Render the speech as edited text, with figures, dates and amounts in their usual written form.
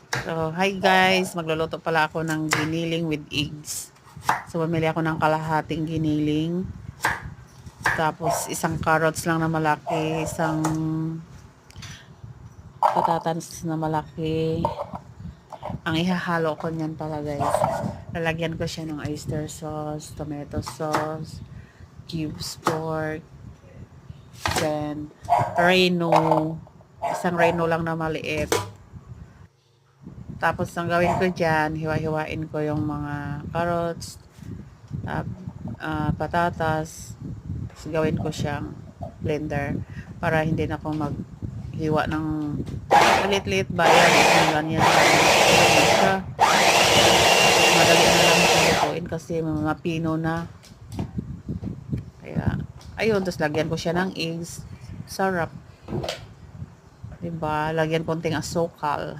So, hi guys, magluluto pala ako ng giniling with eggs. So, bumili ako ng kalahating giniling. Tapos, isang carrots lang na malaki, isang patatas na malaki. Ang ihahalo ko niyan pala guys, lalagyan ko siya ng oyster sauce, tomato sauce, cubes pork, then reno, isang reno lang na maliit. Tapos ang gawin ko dyan, hiwa-hiwain ko yung mga carrots, patatas, tapos gawin ko siyang blender para hindi na ako maghiwa ng liit-liit bayan ng ganyan. Madali na lang ito lutuin kasi mapino na. Kaya, ayun, tapos lagyan ko siya ng eggs. Sarap. Diba? Lagyan konting asukal.